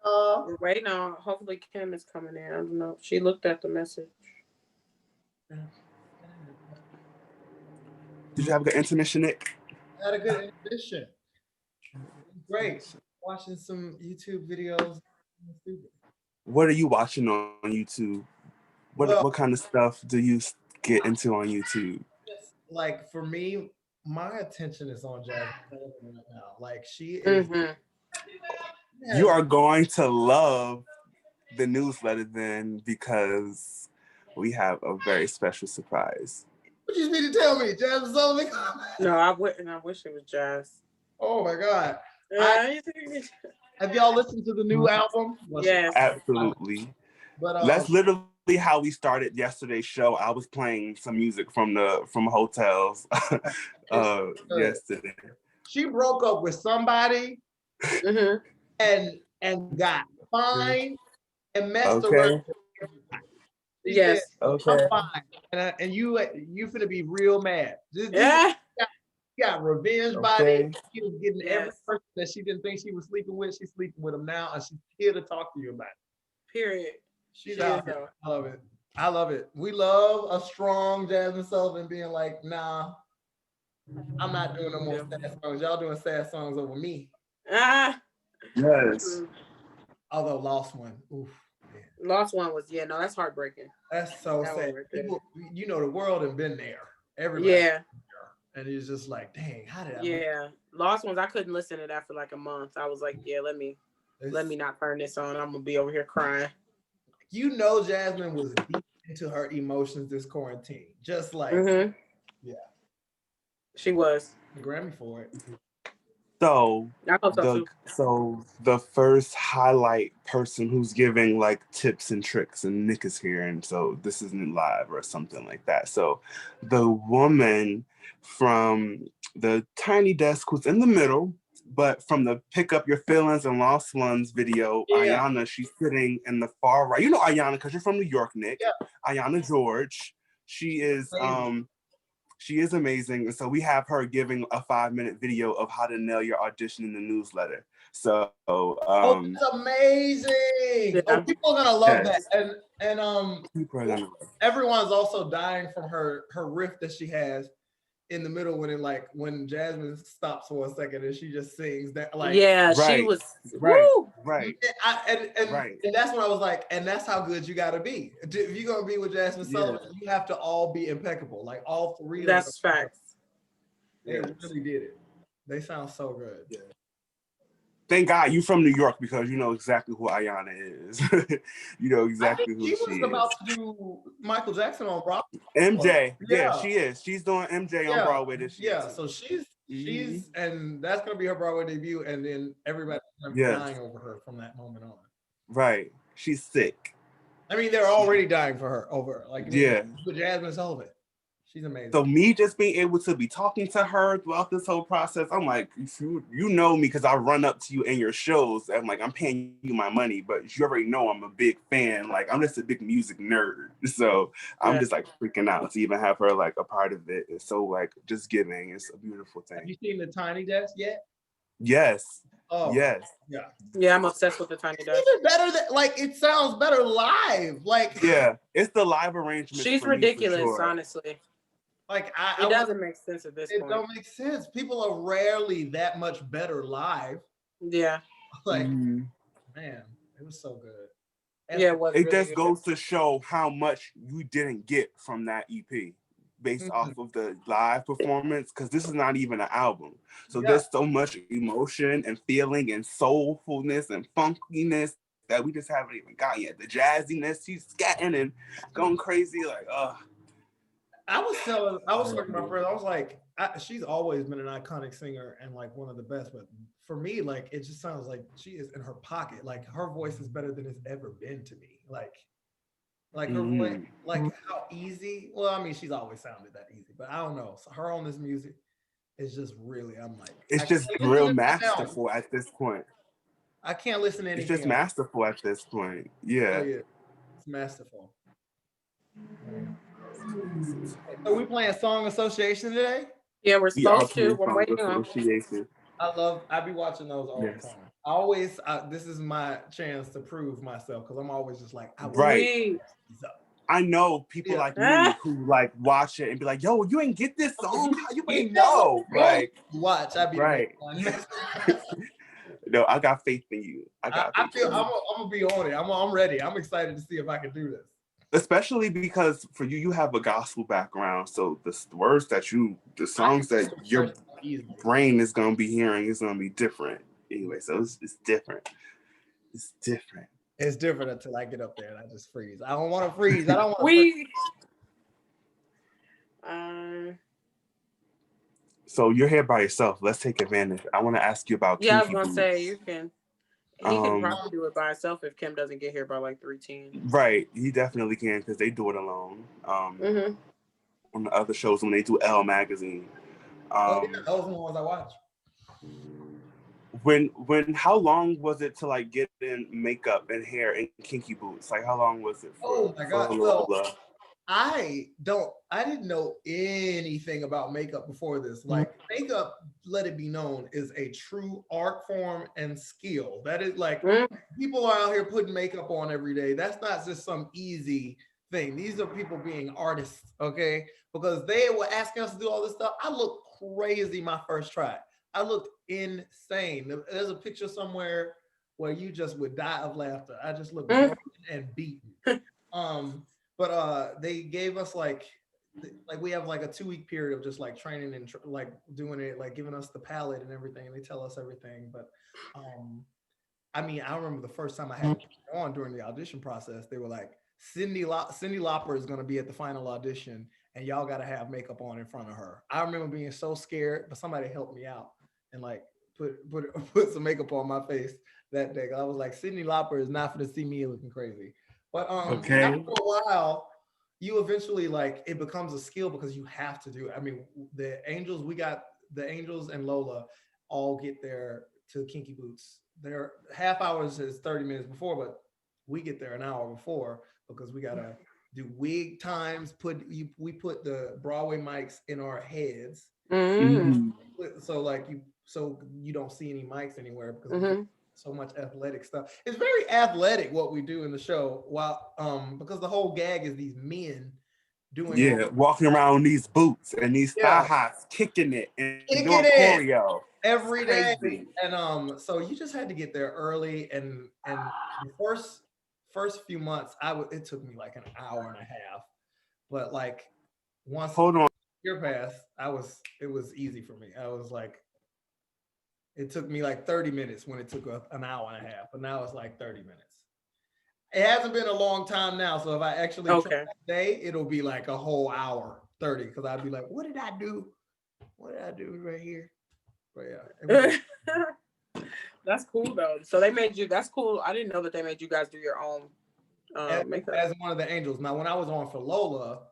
We're waiting on. Hopefully, Kim is coming in. I don't know. She looked at the message. Did you have a good intermission, Nick? I had a good intermission. Great. Watching some YouTube videos. What are you watching on YouTube? What kind of stuff do you get into on YouTube? Like for me, my attention is on Jasmine right now. Like she is. You are going to love the newsletter then because we have a very special surprise. What you mean to tell me, Jasmine Sullivan? No, I wouldn't. I wish it was Jazz. Oh my God. Have y'all listened to the new album? Yes. Absolutely. But that's literally how we started yesterday's show. I was playing some music from hotels yesterday. She broke up with somebody and got fined and messed around. Yes. I'm fine. And you finna be real mad. You got revenge body. She was getting every person that she didn't think she was sleeping with. She's sleeping with them now, and she's here to talk to you about it. Period. She's out there. I love it. I love it. We love a strong Jasmine Sullivan being like, nah, I'm not doing no more sad songs. Y'all doing sad songs over me. Yes. Although Lost One, oof. Man. Lost One was that's heartbreaking. That's so sad. People, the world has been there. Everybody. Yeah. And it's just like, dang, how did I? Yeah. Lost Ones, I couldn't listen to that for like a month. I was like, let me not turn this on. I'm gonna be over here crying. Jasmine was deep into her emotions this quarantine. Just like she was. The Grammy for it. So the first highlight person who's giving like tips and tricks, and Nick is here, and so this isn't live or something like that. So the woman from the tiny desk who's in the middle, but from the Pick Up Your Feelings and Lost Ones video, Ayana, she's sitting in the far right. You know Ayana because you're from New York, Nick. Yeah. Ayana George. She is She is amazing. And so we have her giving a 5-minute video of how to nail your audition in the newsletter. So it's amazing. People are gonna love that. And everyone's also dying from her riff that she has in the middle when Jasmine stops for a second and she just sings that she was right. And that's when I was like, and that's how good you gotta be. If you're gonna be with Jasmine Sullivan, you have to all be impeccable, like all three. That's facts. They really did it. They sound so good. Yeah. Thank God you from New York because you know exactly who Ayana is. You know exactly who she is. She was about to do Michael Jackson on Broadway. MJ, she is. She's doing MJ on Broadway this year. Yeah, so she's and that's gonna be her Broadway debut, and then everybody's gonna be dying over her from that moment on. Right, she's sick. I mean, they're already dying for her over with Jasmine Sullivan. She's amazing. So me just being able to be talking to her throughout this whole process, I'm like, you know me because I run up to you in your shows. I'm like, I'm paying you my money, but you already know I'm a big fan. Like, I'm just a big music nerd. So I'm just like freaking out to even have her like a part of it. It's so like just giving. It's a beautiful thing. Have you seen the Tiny Desk yet? Yes. Oh yes. Yeah, I'm obsessed with the Tiny Desk. Even better it sounds better live. Like it's the live arrangement. She's ridiculous, honestly. Like it doesn't make sense at this point. It don't make sense. People are rarely that much better live. Yeah. Like man, it was so good. And it was. It just goes to show how much you didn't get from that EP based off of the live performance, because this is not even an album. So there's so much emotion and feeling and soulfulness and funkiness that we just haven't even got yet. The jazziness, she's scatting and going crazy, like I was talking to my friend, I was like, she's always been an iconic singer and like one of the best, but for me, like it just sounds like she is in her pocket. Like her voice is better than it's ever been to me. Like her voice, like how easy. Well, I mean, she's always sounded that easy, but I don't know. So her on this music is just really, I'm like, it's just real masterful at this point. I can't listen to anything. It's just masterful at this point. Yeah. It's masterful. Are we playing Song Association today? Yeah, we're supposed to. We're waiting on. I be watching those all the time. This is my chance to prove myself because I'm always just like, I know people like me who like watch it and be like, "Yo, you ain't get this song? How you ain't know?" Like, watch, I be right. No, I got faith in you. I'm gonna be on it. I'm ready. I'm excited to see if I can do this. Especially because for you have a gospel background, so the songs that your brain is gonna be hearing is gonna be different. Anyway, so it's different. It's different. It's different until I get up there and I just freeze. I don't want to freeze. I don't want to freeze. So you're here by yourself. Let's take advantage. I want to ask you about I was gonna say you can. He can probably do it by himself if Kim doesn't get here by like 3:10. Right, he definitely can because they do it alone. On the other shows when they do Elle magazine. Those are the ones I watch. How long was it to like get in makeup and hair and kinky boots? Like how long was it for? Oh my God! Well, I didn't know anything about makeup before this. Like makeup, let it be known, is a true art form and skill. That is like people are out here putting makeup on every day. That's not just some easy thing. These are people being artists, okay? Because they were asking us to do all this stuff. I looked crazy my first try. I looked insane. There's a picture somewhere where you just would die of laughter. I just looked broken and beaten. But they gave us like we have like a 2-week period of just like training and like doing it, like giving us the palette and everything. And they tell us everything. But I mean, I remember the first time I had it on during the audition process, they were like, Cyndi Lauper is going to be at the final audition and y'all got to have makeup on in front of her. I remember being so scared, but somebody helped me out and like put some makeup on my face that day. I was like, Cyndi Lauper is not going to see me looking crazy. But after a while, you eventually like it becomes a skill because you have to do it. I mean, the Angels and Lola all get there to Kinky Boots. Their half hours is 30 minutes before, but we get there an hour before because we gotta do wig times. We put the Broadway mics in our heads, so you don't see any mics anywhere because so much athletic stuff. It's very athletic what we do in the show. While because the whole gag is these men doing walking around in these boots and these thigh highs, kicking it and doing choreo every day. And so you just had to get there early. And the first few months, it took me like an hour and a half. But like once year passed, it was easy for me. I was like, it took me like 30 minutes when it took an hour and a half, but now it's like 30 minutes. It hasn't been a long time now, so if I actually try today, it'll be like a whole hour 30 because I'd be like, what did I do? What did I do right here? But yeah, that's cool though. So they made you. That's cool. I didn't know that they made you guys do your own makeup as one of the Angels. Now, when I was on for Lola,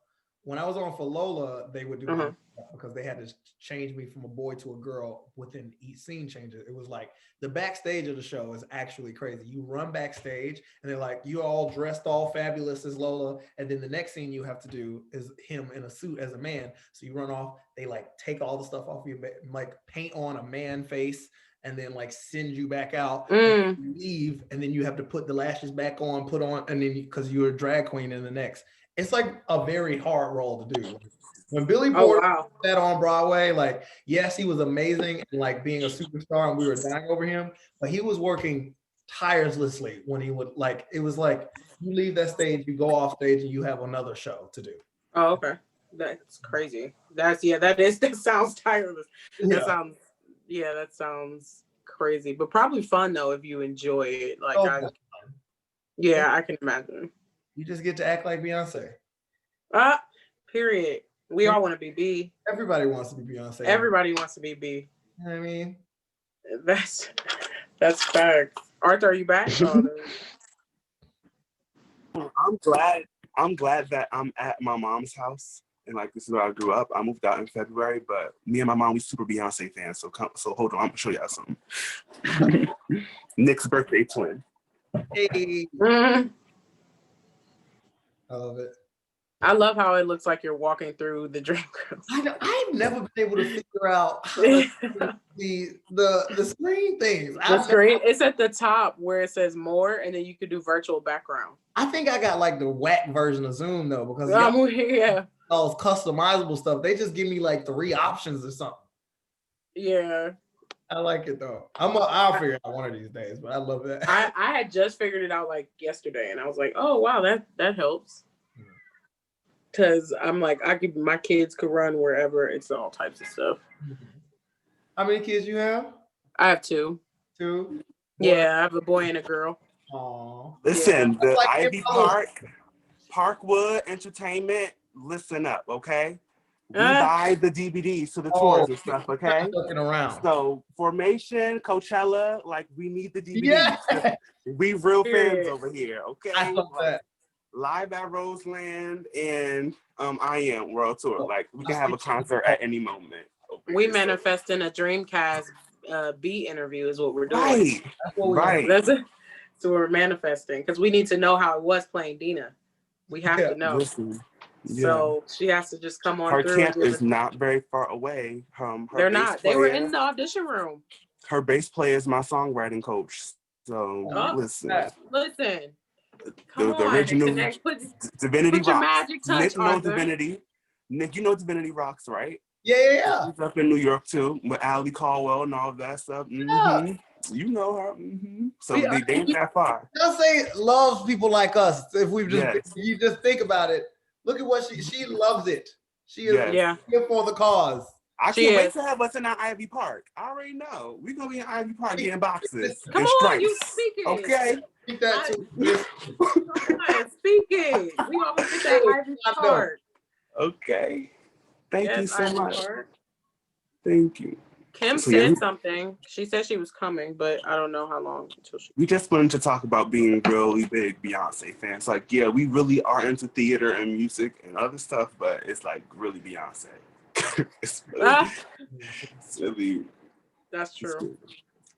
they would do because they had to change me from a boy to a girl within each scene changes. It was like the backstage of the show is actually crazy. You run backstage and they're like, you all dressed all fabulous as Lola. And then the next scene you have to do is him in a suit as a man. So you run off, they like take all the stuff off you, like paint on a man face and then like send you back out and you leave. And then you have to put the lashes back on, put on, and then because you're a drag queen in the next. It's like a very hard role to do. When Billy Porter did that on Broadway, like, yes, he was amazing and like being a superstar and we were dying over him, but he was working tirelessly when he would like, it was like you leave that stage, you go off stage and you have another show to do. Oh, okay. That's crazy. That sounds tireless. That sounds crazy, but probably fun though if you enjoy it. Like I can imagine. You just get to act like Beyonce. Period. We all want to be B. Everybody wants to be Beyonce. Everybody wants to be B. You know what I mean? That's facts. Arthur, are you back? I'm glad that I'm at my mom's house. And like this is where I grew up. I moved out in February, but me and my mom, we super Beyonce fans. So hold on, I'm gonna show y'all something. Nick's birthday twin. Hey. I love it. I love how it looks like you're walking through the Dreamcast. I've never been able to figure out how to the screen things. The screen, it's at the top where it says more, and then you could do virtual background. I think I got like the whack version of Zoom though, because yeah, all customizable stuff. They just give me like 3 options or something. Yeah. I like it though. I'll figure it out one of these days, but I love that. I had just figured it out like yesterday, and I was like, oh wow, that helps. Cause I'm like, my kids could run wherever. It's all types of stuff. How many kids you have? I have 2. 2? Yeah, I have a boy and a girl. Aww. Listen, the like Ivy Parkwood Entertainment, listen up, okay? We buy the DVDs to the tours and stuff, okay? Looking around. So Formation, Coachella, like we need the DVDs. Yeah. We real fans over here, okay? I love that. Live at Roseland and I Am World Tour. Like we can have a concert at any moment. We manifesting a Dreamcast beat interview is what we're doing. Right. That's what That's it. So we're manifesting because we need to know how it was playing Dina. We have to know. Listen. Yeah. So she has to just come on her through. Her camp is not very far away. They're not. They were in the audition room. Her bass player is my songwriting coach. So listen. Come the original Divinity put your Rocks. Magic touch, Nick knows Divinity. Nick, you know Divinity Rocks, right? Yeah. She's up in New York too with Ali Caldwell and all of that stuff. Yeah. You know her. So they ain't that far. I'll say loves people like us. If we you just think about it, look at what she loves it. She is here for the cause. I can't wait to have us in our Ivy Park. I already know. We're gonna be in Ivy Park getting boxes. Come on, you speaking. Okay. Speak that too. Come on, speaking. We always get that Ivy Park. Okay. Thank you so much. Thank you. Kim said something. She said she was coming, but I don't know how long until she. We just wanted to talk about being really big Beyonce fans. Like, yeah, we really are into theater and music and other stuff, but it's like really Beyonce. It's really. That's true.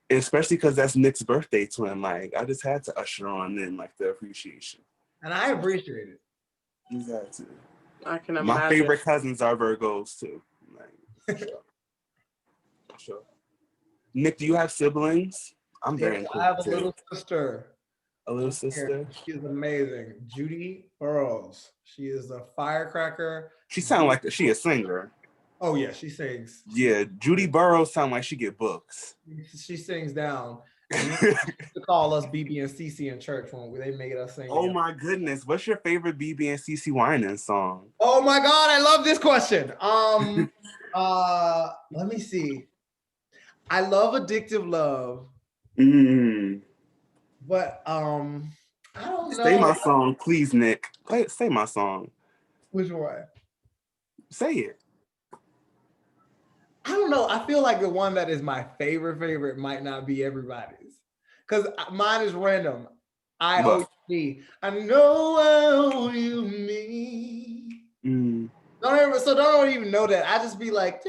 Especially because that's Nick's birthday twin. Like, I just had to usher on in like the appreciation. And I appreciate it. You had to. I can imagine. My favorite cousins are Virgos too. Like, sure. Nick, do you have siblings? I'm very included. I have a little sister. A little sister? She's amazing. Judy Burroughs. She is a firecracker. She sounds like she a singer. Oh yeah, she sings. Yeah, Judy Burroughs sound like she get books. She sings down. They call us BB and CC in church when they made us sing. Oh my goodness. What's your favorite BB and CC Winans song? Oh my God, I love this question. Let me see. I love Addictive Love. But I don't know. Say my song, please, Nick. Say my song. Which one? Say it. I don't know. I feel like the one that is my favorite might not be everybody's. Because mine is random. I owe you. I know I owe you me. Don't even know that. I just be like,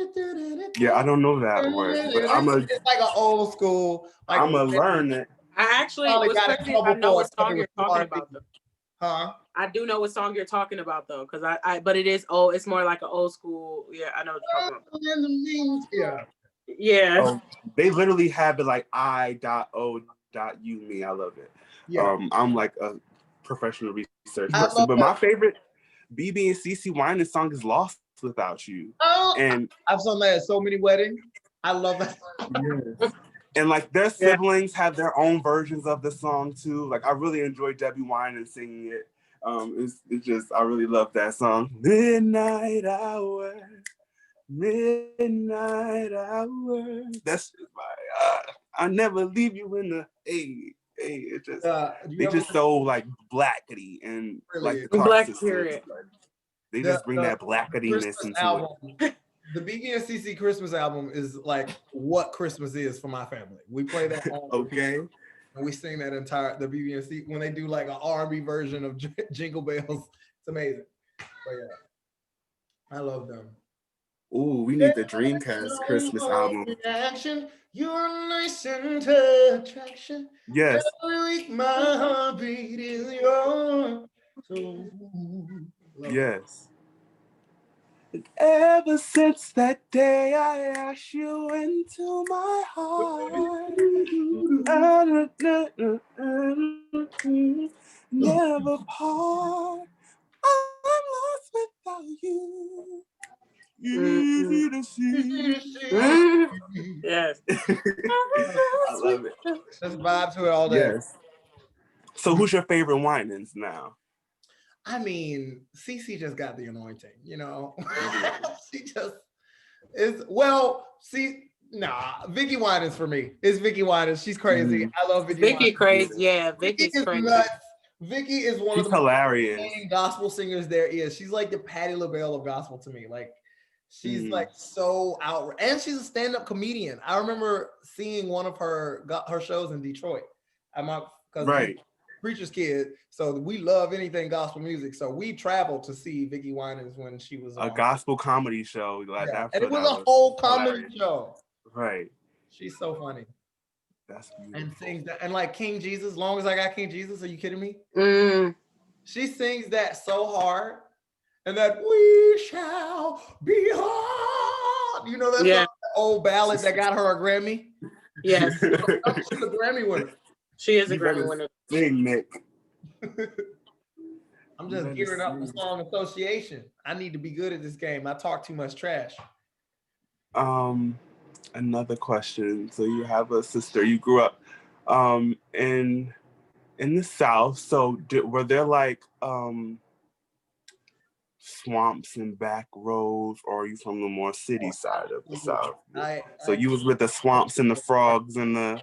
yeah, I don't know that word. It's like an old school. Like I'm gonna learn it. I actually I know what song you're talking about though. Huh? I do know what song you're talking about though, because but it is it's more like an old school. Yeah, I know what you're talking about. Yeah. Oh, they literally have it like I.O.U me. I love it. Yeah. I'm like a professional research person, but my favorite BB and CC Winans song is Lost Without You. Oh, and I've sung that at so many weddings. I love that. Yes. And like their siblings have their own versions of the song too. Like I really enjoy Debbie Winans singing it. It's just I really love that song. Midnight hour. That's my I never leave you in the it's just they just so like blackety and like the black period. They just bring that blacketyness into it. The BB and CC Christmas album is like what Christmas is for my family. We play that all okay. And we sing that the BB and C when they do like an R&B version of Jingle Bells. It's amazing. But yeah, I love them. Ooh, we need the Dreamcast Christmas album. You're nice and attraction. Yes. Every week my heartbeat is yours. Yes. Ever since that day I asked you into my heart, never part. I'm lost without you. Easy to see. Yes. I love it. Let's vibe to it all day. Yes. So who's your favorite Winans now? I mean, Cece just got the anointing, you know. She just is Vicky Winans for me. It's Vicky Winans. She's crazy. I love Vicky. Vicky crazy. Yeah, Vicky's crazy. Nuts. Vicky is one of the hilarious most gospel singers there is. She's like the Patti LaBelle of gospel to me. Like she's like so out, and she's a stand-up comedian. I remember seeing one of her shows in Detroit. Right. Preacher's kid, so we love anything gospel music. So we traveled to see Vicky Winans when she was a gospel comedy show. Like and it was a whole comedy show. Right. She's so funny. That's beautiful. And sings that, and like King Jesus, as long as I got King Jesus, are you kidding me? She sings that so hard, and that we shall be hard. You know that song, that old ballad that got her a Grammy. Yes, she's a Grammy winner. She is a Grammy winner. Sing, Nick. I'm just gearing up for song association. I need to be good at this game. I talk too much trash. Another question. So you have a sister. You grew up in the South. So were there like swamps and back roads, or are you from the more city side of the South? So you was with the swamps and the frogs and the...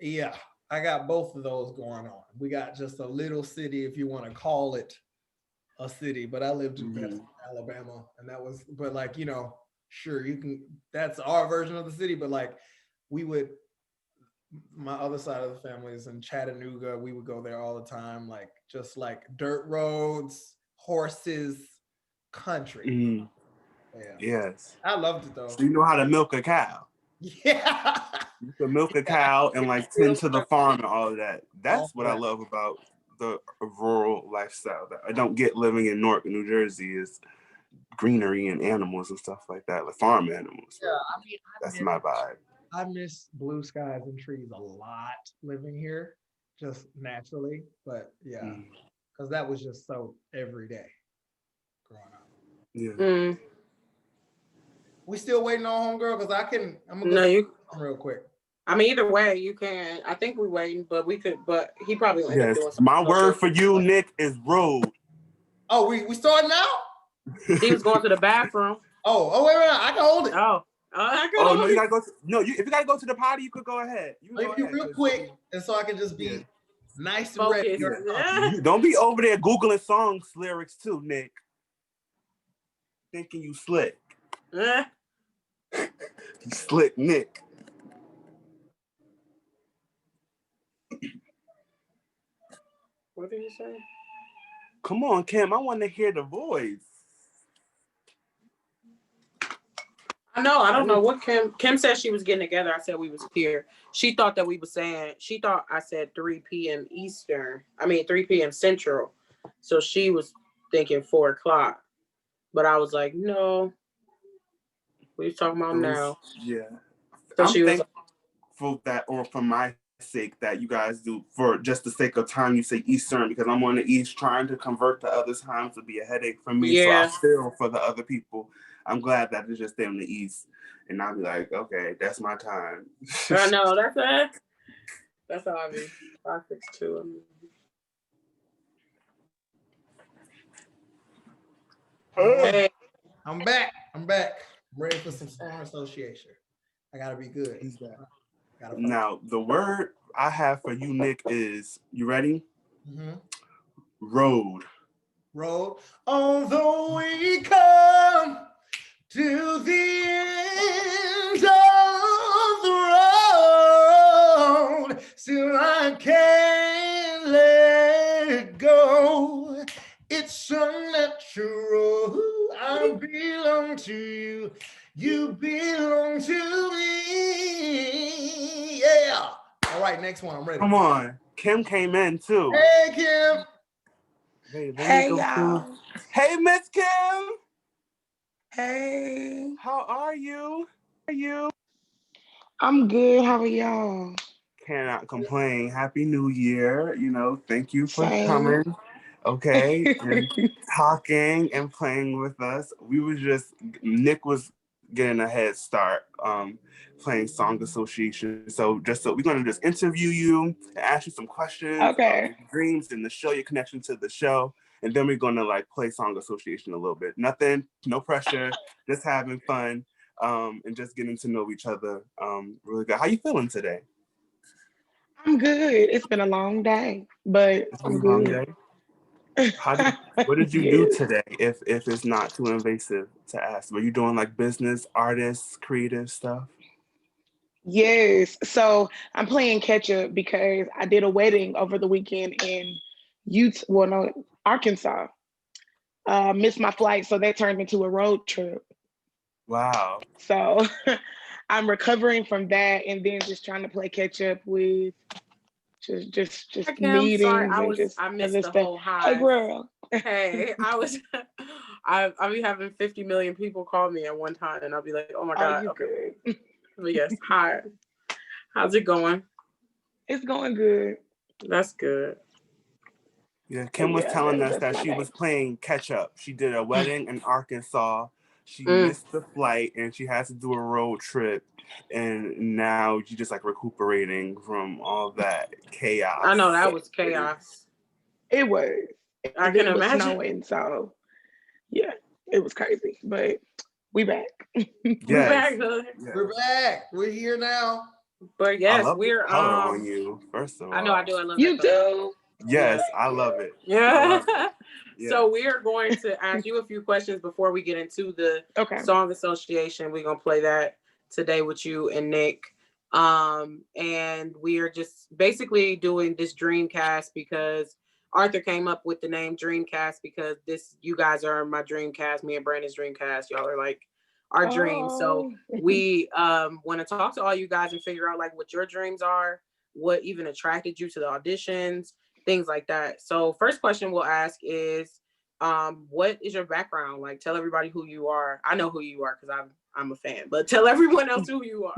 Yeah, I got both of those going on. We got just a little city, if you want to call it a city, but I lived in Benton, Alabama, and that was, but like, you know, sure, you can, that's our version of the city, but like my other side of the family is in Chattanooga. We would go there all the time, like just like dirt roads, horses, country. Yeah. Yes. I loved it though. So you know how to milk a cow. Yeah. You can milk a cow and like tend to the farm and all of that. That's what I love about the rural lifestyle that I don't get living in Newark, New Jersey, is greenery and animals and stuff like that, like farm animals. Yeah, I mean, that's my vibe. I miss blue skies and trees a lot living here, just naturally. But yeah, because that was just so every day growing up. Yeah. We still waiting on homegirl, because I'm gonna go real quick. I mean, either way, you can. I think we're waiting, but we could. But he probably ended up doing something. My word for you, Nick, is road. Oh, we starting now? He was going to the bathroom. Wait, I can hold it. No, you gotta go. If you gotta go to the potty, you could go ahead. You can go real quick, and so I can just be nice and ready. Don't be over there Googling songs lyrics too, Nick. Thinking you slick. You slick, Nick. What did you say? Come on, Kim. I want to hear the voice. I don't know what Kim said she was getting together. I said we was here. She thought that we was saying, she thought I said 3 p.m. Eastern. I mean, 3 p.m. Central. So she was thinking 4 o'clock. But I was like, no. What are you talking about now? Yeah. So I'm thankful that, or for my sake, that you guys do, for just the sake of time, you say Eastern, because I'm on the East trying to convert to other times would be a headache for me. Yeah. So I feel for the other people. I'm glad that it's just them in the East. And I'll be like, okay, that's my time. I know, that's how I be. 562. Hey. I'm back. I'm ready for some song association. I gotta be good. He's back. Now, the word I have for you, Nick, is, you ready? Road. Although we come to the end of the road, still I can't let it go. It's unnatural. I belong to you. You belong to me. Yeah. All right, next one. I'm ready. Come on. Kim came in too. Hey, Kim. Wait, hey, y'all. Hey, Miss Kim. Hey. How are you? I'm good. How are y'all? Cannot complain. Happy New Year. Thank you for Same. coming. Okay. And talking and playing with us. Nick was getting a head start playing Song Association. So we're going to just interview you and ask you some questions about your dreams and the show, your connection to the show. And then we're going to play Song Association a little bit. Nothing, no pressure, just having fun and just getting to know each other really good. How you feeling today? I'm good. It's been a long day, but I'm good. Long day? What did you do today, if it's not too invasive to ask? Were you doing business, artists, creative stuff? Yes. So I'm playing catch up because I did a wedding over the weekend in Arkansas. Missed my flight, so that turned into a road trip. Wow. So I'm recovering from that, and then just trying to play catch up with just meetings and just I missed other the stuff. whole high. Hey, girl. Hey, I'll be having 50 million people call me at one time, and I'll be like, oh my God. Okay. Good. But yes, hi. How's it going? It's going good. That's good. Yeah, Kim was telling us that she was playing catch up. She did a wedding in Arkansas. She missed the flight and she has to do a road trip. And now she's just recuperating from all that chaos. I know that was chaos. It was. I can imagine. Snowing, so yeah, it was crazy. But we back. We're back. Yes. We're back. We're here now. But yes, we're color on you. First of all, I know I do. I love you do. Yes, I love it. Yeah. So we are going to ask you a few questions before we get into the Song Association. We're gonna play that today with you and Nick. And we are just basically doing this Dreamcast because Arthur came up with the name Dreamcast because you guys are my Dreamcast, me and Brandon's Dreamcast. Y'all are our dreams. So we want to talk to all you guys and figure out what your dreams are, what even attracted you to the auditions, things like that. So first question we'll ask is, what is your background? Tell everybody who you are. I know who you are because I'm a fan, but tell everyone else who you are.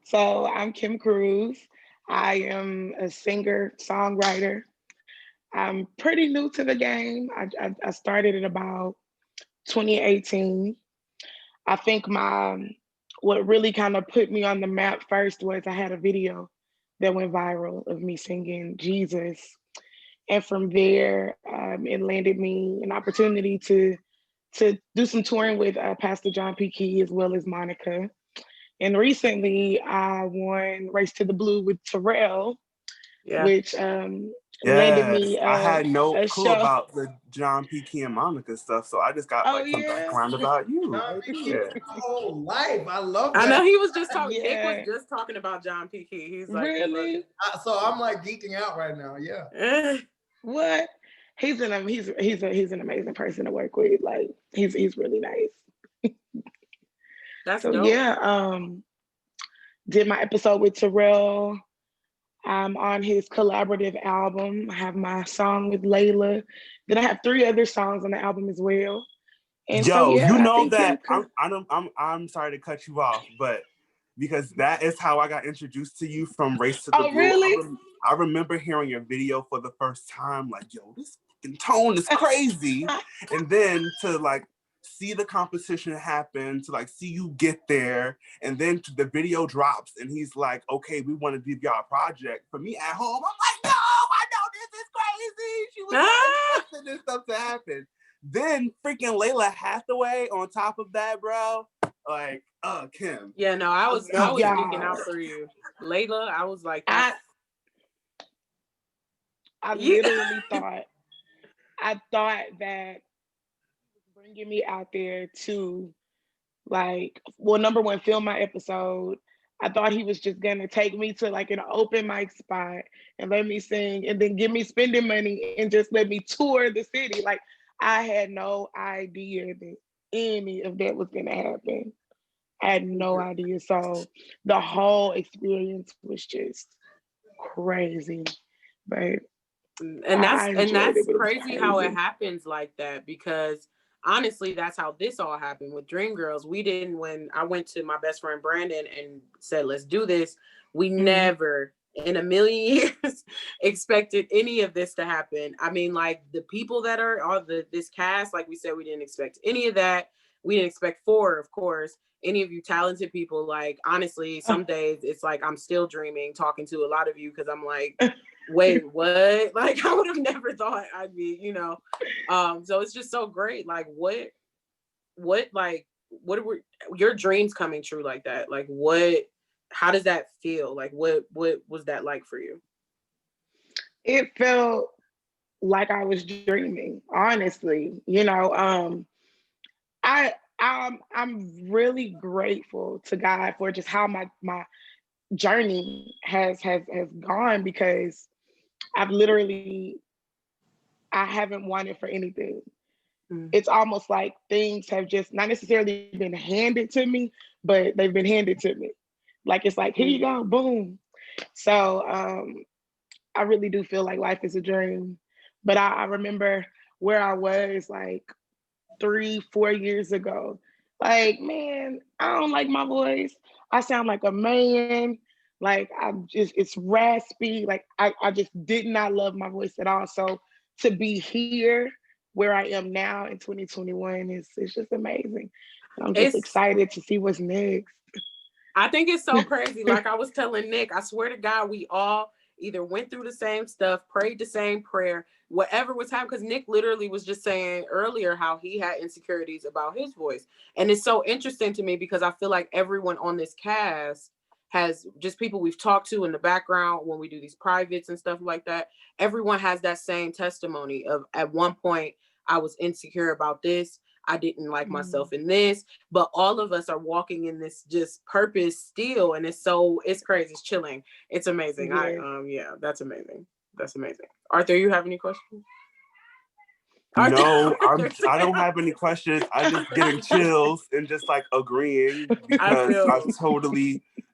So I'm Kim Cruse. I am a singer, songwriter. I'm pretty new to the game. I started in about 2018. I think what really kind of put me on the map first was I had a video that went viral of me singing Jesus. And from there, it landed me an opportunity to do some touring with Pastor John P. Key as well as Monica. And recently I won Race to the Blue with Terrell, which landed me I had no clue show about the John P. Key and Monica stuff, so I just got some background about you. John P. Key whole life. I love that. I know he was just talking. Nick was just talking about John P. Key. He's really? So I'm geeking out right now. Yeah. What? He's an amazing person to work with. He's really nice. That's so dope. Yeah. Did my episode with Terrell. I'm on his collaborative album. I have my song with Layla. Then I have 3 other songs on the album as well. And I'm sorry to cut you off, but because that is how I got introduced to you from Race to the Blue. Really? I remember hearing your video for the first time, yo, this fucking tone is crazy. And then to see the competition happen, to see you get there, and then the video drops and he's like, okay, we want to give y'all a project. For me at home, I'm like, no, I know this is crazy. She was expecting this stuff to happen. Then freaking Layla Hathaway on top of that, bro. Kim. Yeah, no, I was geeking out for you. Layla, I was like, I literally thought that bringing me out there to number one, film my episode. I thought he was just gonna take me to an open mic spot and let me sing and then give me spending money and just let me tour the city. I had no idea that any of that was gonna happen. I had no idea. So the whole experience was just crazy. But And that's crazy how it happens like that, because honestly, that's how this all happened with Dreamgirls. We didn't, when I went to my best friend Brandon and said, let's do this, we never in a million years expected any of this to happen. I mean, like the people that are this cast, like we said, we didn't expect any of that. We didn't expect 4, of course. Any of you talented people, like honestly, some days it's like I'm still dreaming talking to a lot of you, because I'm like, wait, what? Like I would have never thought I'd be, you know. So it's just so great. Like what were your dreams coming true like that? Like how does that feel? Like what was that like for you? It felt like I was dreaming, honestly. You know, I'm really grateful to God for just how my journey has gone, because I haven't wanted for anything. It's almost like things have just not necessarily been handed to me, but they've been handed to me. Like it's like, here you go, boom. So I really do feel like life is a dream. But I remember where I was like 3-4 years ago. Like, man, I don't like my voice. I sound like a man. Like it's raspy. Like I just did not love my voice at all. So to be here where I am now in 2021 it's just amazing. I'm just excited to see what's next. I think it's so crazy. Like I was telling Nick, I swear to God, we all either went through the same stuff, prayed the same prayer, whatever was happening. Because Nick literally was just saying earlier how he had insecurities about his voice. And it's so interesting to me because I feel like everyone on this cast has just people we've talked to in the background when we do these privates and stuff like that. Everyone has that same testimony of at one point, I was insecure about this. I didn't like myself in this, but all of us are walking in this just purpose still. And it's crazy. It's chilling. It's amazing. Yeah. That's amazing. That's amazing. Arthur, you have any questions? No, I don't have any questions. I just getting chills and just like agreeing, because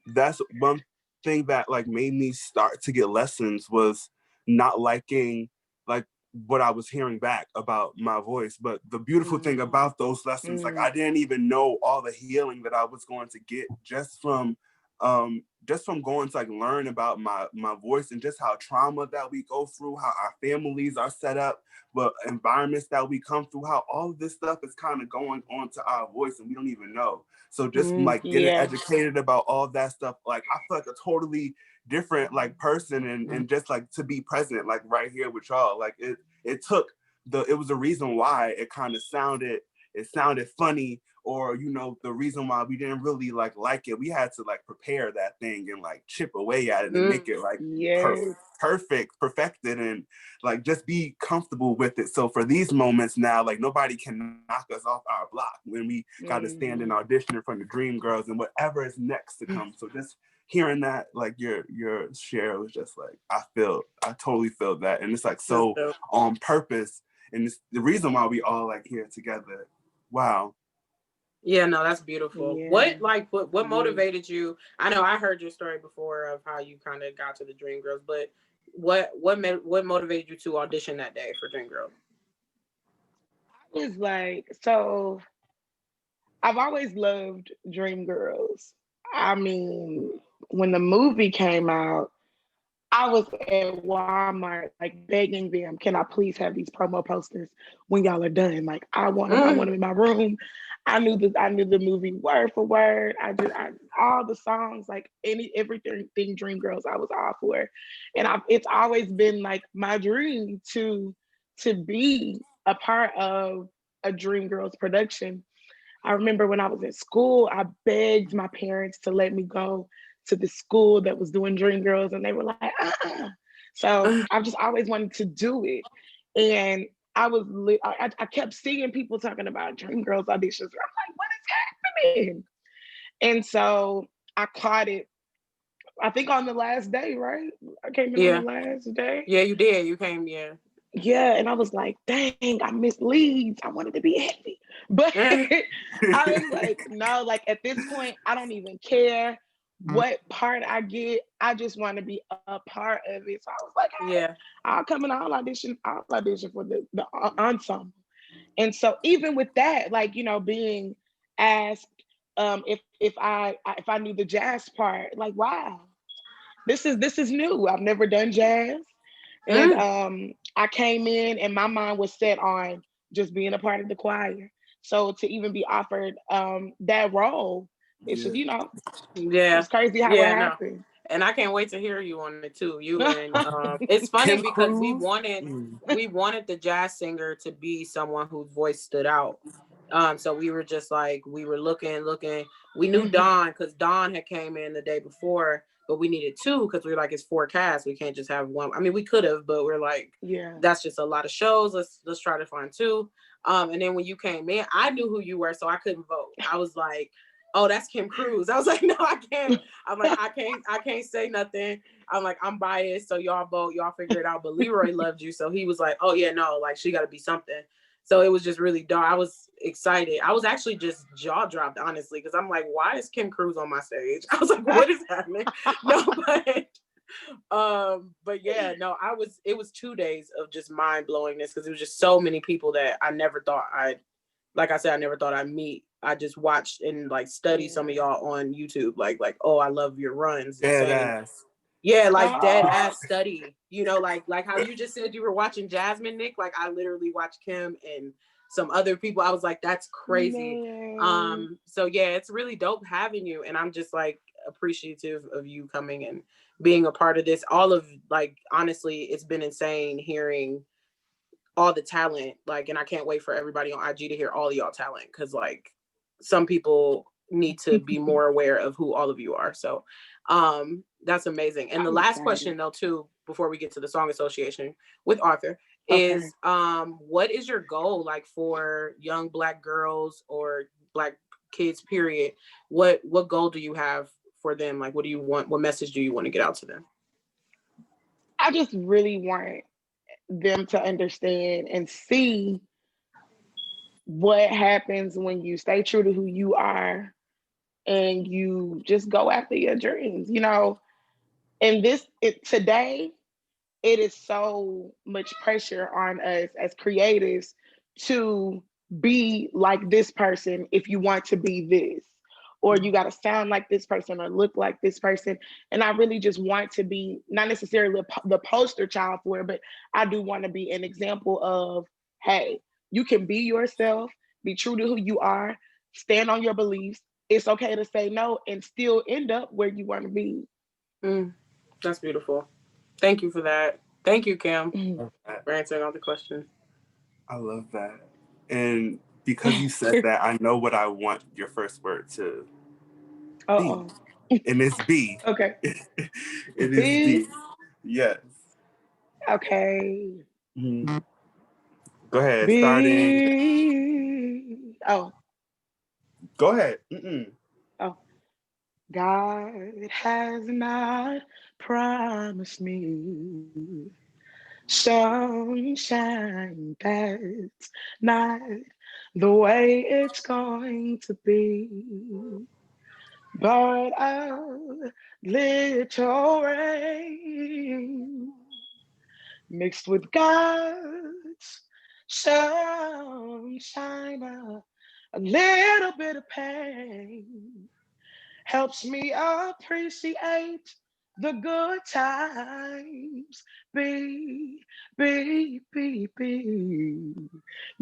that's one thing that like made me start to get lessons was not liking like what I was hearing back about my voice. But the beautiful thing about those lessons, like I didn't even know all the healing that I was going to get just from going to like learn about my voice and just how trauma that we go through, how our families are set up, but environments that we come through, how all of this stuff is kind of going on to our voice and we don't even know. So just like getting educated about all that stuff, like I feel like a totally different like person and just like to be present like right here with y'all. Like it was a reason why it kind of sounded funny, or you know, the reason why we didn't really like it. We had to like prepare that thing and like chip away at it and make it like perfected and like just be comfortable with it. So for these moments now, like nobody can knock us off our block when we got to stand and audition in front of Dreamgirls and whatever is next to come. So just hearing that, like your share was just like, I totally feel that. And it's like so on purpose. And it's the reason why we all like here together. Wow. Yeah, no, that's beautiful. Yeah. What motivated you? I know I heard your story before of how you kind of got to the Dreamgirls, but what motivated you to audition that day for Dreamgirls? I was like, so I've always loved Dreamgirls. I mean, when the movie came out, I was at Walmart like begging them, can I please have these promo posters when y'all are done? Like I want them in my room. I knew the movie word for word. I all the songs, like everything Dreamgirls, I was all for. And it's always been like my dream to be a part of a Dreamgirls production. I remember when I was in school, I begged my parents to let me go to the school that was doing Dreamgirls, and they were like, So I've just always wanted to do it. And I kept seeing people talking about Dreamgirls auditions. I'm like, what is happening? And so I caught it, I think on the last day, right? I came in on the last day. Yeah, you did. You came, Yeah, and I was like, dang, I missed leads. I wanted to be happy. But I was like, no, like at this point, I don't even care what part I get, I just want to be a part of it. So I was like, hey, Yeah. I'll come and I'll audition for the ensemble. And so even with that, like, you know, being asked if I knew the jazz part, like, wow, this is new. I've never done jazz. And I came in and my mind was set on just being a part of the choir. So to even be offered that role, it's just, you know, it's crazy how it happened. And I can't wait to hear you on it too. You and it's funny because we wanted the jazz singer to be someone whose voice stood out. So we were just like, we were looking. We knew Dawn because Dawn had came in the day before, but we needed two because we were like, it's 4 casts. We can't just have one. I mean, we could have, but we're like, that's just a lot of shows. Let's try to find 2. And then when you came in, I knew who you were, so I couldn't vote. I was like, oh, that's Kim Cruse. I was like, no, I can't. I'm like, I can't say nothing. I'm like, I'm biased, so y'all vote, y'all figure it out. But Leroy loved you, so he was like, oh yeah, no, like she got to be something. So it was just really dark. I was excited. I was actually just jaw dropped, honestly, because I'm like, why is Kim Cruse on my stage? I was like, what is happening? No, but yeah, no, it was 2 days of just mind blowingness because it was just so many people that I never thought like I said, I never thought I'd meet. I just watched and like studied some of y'all on YouTube. Like, oh, I love your runs. Dead ass. Yeah, like dead ass study. You know, like how you just said you were watching Jasmine, Nick. Like I literally watched Kim and some other people. I was like, that's crazy. Man. So yeah, it's really dope having you. And I'm just like appreciative of you coming and being a part of this. All of like, honestly, it's been insane hearing all the talent, like, and I can't wait for everybody on IG to hear all of y'all talent because like some people need to be more aware of who all of you are. So that's amazing. And the last question though too, before we get to the song association with Arthur, is what is your goal like for young Black girls or Black kids, period? What goal do you have for them? Like what do you want? What message do you want to get out to them? I just really want them to understand and see what happens when you stay true to who you are and you just go after your dreams, you know. And today, it is so much pressure on us as creatives to be like this person if you want to be this, or you got to sound like this person or look like this person. And I really just want to be not necessarily the poster child for it, but I do want to be an example of, hey, you can be yourself, be true to who you are, stand on your beliefs. It's okay to say no and still end up where you want to be. That's beautiful. Thank you for that. Thank you, Kim, for answering all the questions. I love that. And because you said that, I know what I want your first word to be. And it's B. Okay. It is B. Yes. Okay. Mm-hmm. Go ahead. B. Starting. Oh. Go ahead. Oh. God has not promised me sunshine, that's not the way it's going to be. But a little rain mixed with God's sunshine, a little bit of pain helps me appreciate the good times. Be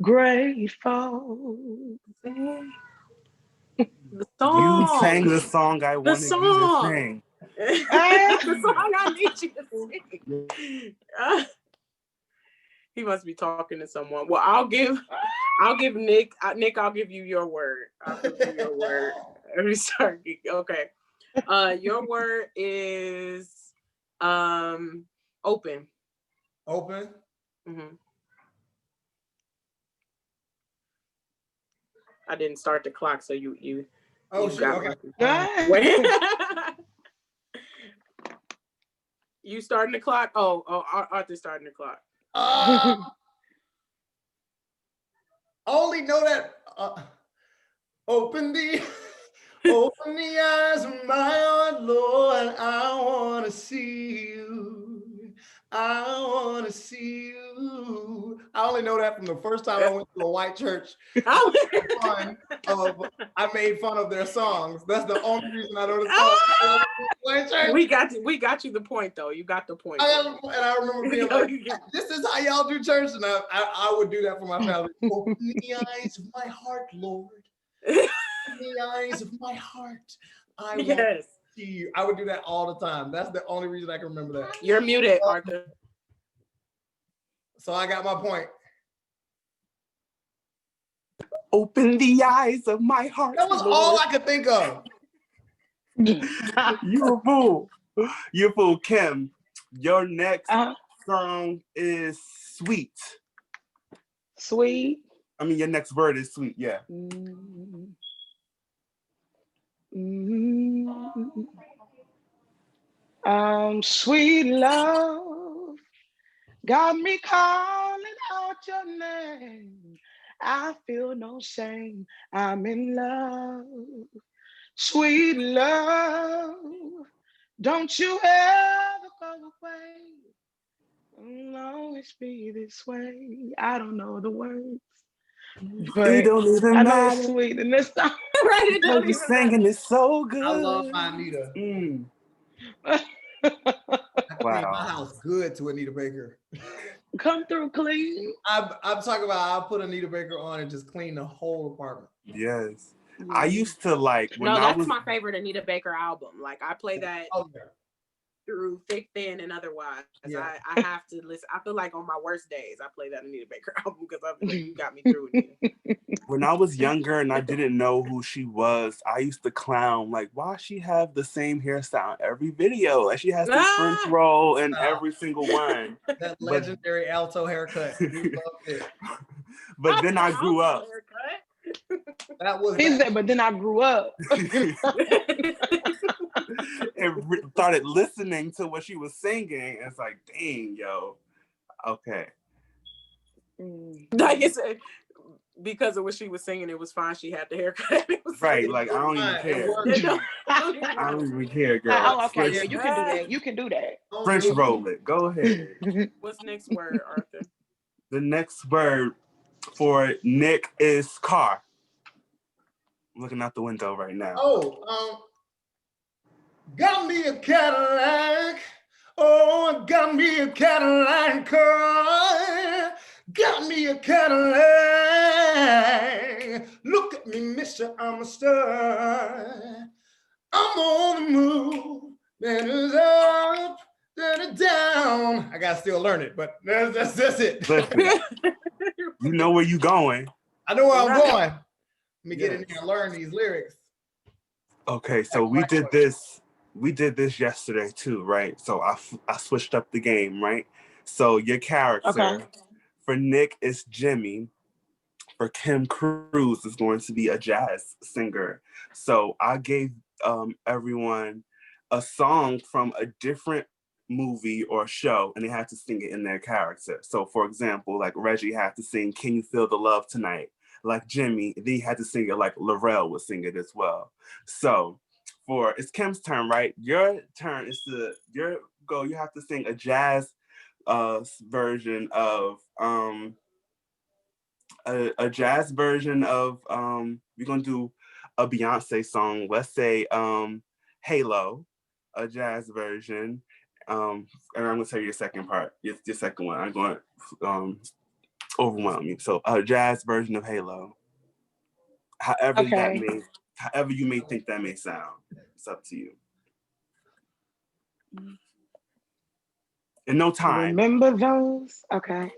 grateful. The song. You sang the song I wanted you to sing. The song I need you to sing. He must be talking to someone. Well, I'll give Nick. Nick, I'll give you your word. I'll give you your word. Let me start. Okay. Your word is open. Open. Mm-hmm. I didn't start the clock, so you. Oh shit! Okay. You starting the clock? Oh, Arthur's starting the clock. Only know that open the Open the eyes of my heart, Lord. I want to see you. I want to see you. I only know that from the first time I went to a white church. I made fun of their songs. That's the only reason I know the song. White church. We got you the point though. You got the point. And I remember being like, "This is how y'all do church," and I would do that for my family. Open the eyes of my heart, Lord. In the eyes of my heart, I want to see you. I would do that all the time. That's the only reason I can remember that. You're muted, Arthur. So I got my point. Open the eyes of my heart. That was all I could think of. You a fool. You a fool, Kim. Your next song is Sweet. Sweet. I mean, your next word is sweet, yeah. Sweet love got me calling out your name. I feel no shame. I'm in love. Sweet love, don't you ever go away. I'll always be this way. I don't know the words. But it don't even matter. Sweet in this song. Right, it don't even singing is so good. I love my Anita. I clean my house good to Anita Baker. Come through clean. I'm talking about I'll put Anita Baker on and just clean the whole apartment. Yes. I used to like when that's my favorite Anita Baker album. Like I play that through thick, thin, and otherwise. I have to listen. I feel like on my worst days, I play that Anita Baker album because you got me through it. When I was younger and I didn't know who she was, I used to clown like, why she have the same hairstyle in every video? Like she has the French roll in every single one. That legendary alto haircut. We loved it. But then I grew up. That was but then I grew up. And started listening to what she was singing. It's like, dang, yo. Okay. Like I said, because of what she was singing, it was fine. She had the haircut. Right, like I don't even care. I don't even care, girl. Oh, okay, yeah, you can do that. You can do that. French roll it. Go ahead. What's the next word, Arthur? The next word for Nick is car. I'm looking out the window right now. Got me a Cadillac. Oh, got me a Cadillac car. Got me a Cadillac. Look at me, mister, I'm a star. I'm on the move. Then it's up, then it's down. I gotta still learn it, but that's it. Listen, you know where you going. I know where I'm going. Let me get in here and learn these lyrics. Okay, so we did this yesterday too, right? So I switched up the game, right? So your character for Nick is Jimmy. For Kim, Cruse is going to be a jazz singer. So I gave everyone a song from a different movie or show, and they had to sing it in their character. So for example, like Reggie had to sing "Can You Feel the Love Tonight?" Like Jimmy, they had to sing it like Laurel would sing it as well. So it's Kim's turn, right? Your turn is you have to sing a jazz version of a jazz version of we're gonna do a Beyonce song. Let's say Halo, a jazz version. And I'm gonna tell you your second part. Your second one. I'm going to overwhelm you. So a jazz version of Halo. However you may think that may sound. It's up to you. In no time. Remember those? Okay.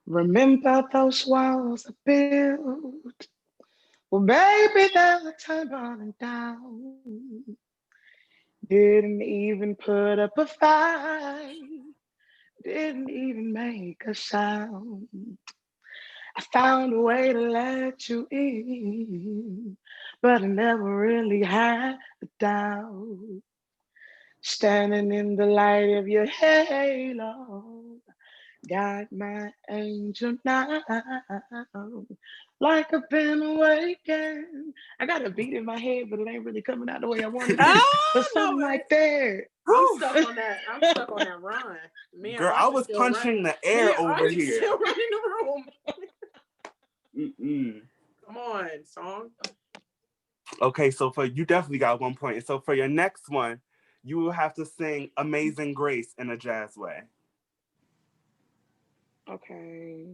Remember those walls I built? Well, baby, they were tumbling down. Didn't even put up a fight. Didn't even make a sound. I found a way to let you in, but I never really had a doubt. Standing in the light of your halo, Got my angel now, like I've been awakened. I got a beat in my head, but it ain't really coming out the way I wanted it to. But something like that. I'm stuck on that. I'm stuck on that run. Girl, I was punching the air over here. Still running the room. Mm-mm. Come on, song. Okay, so for you definitely got 1 point. And so for your next one, you will have to sing Amazing Grace in a jazz way. Okay.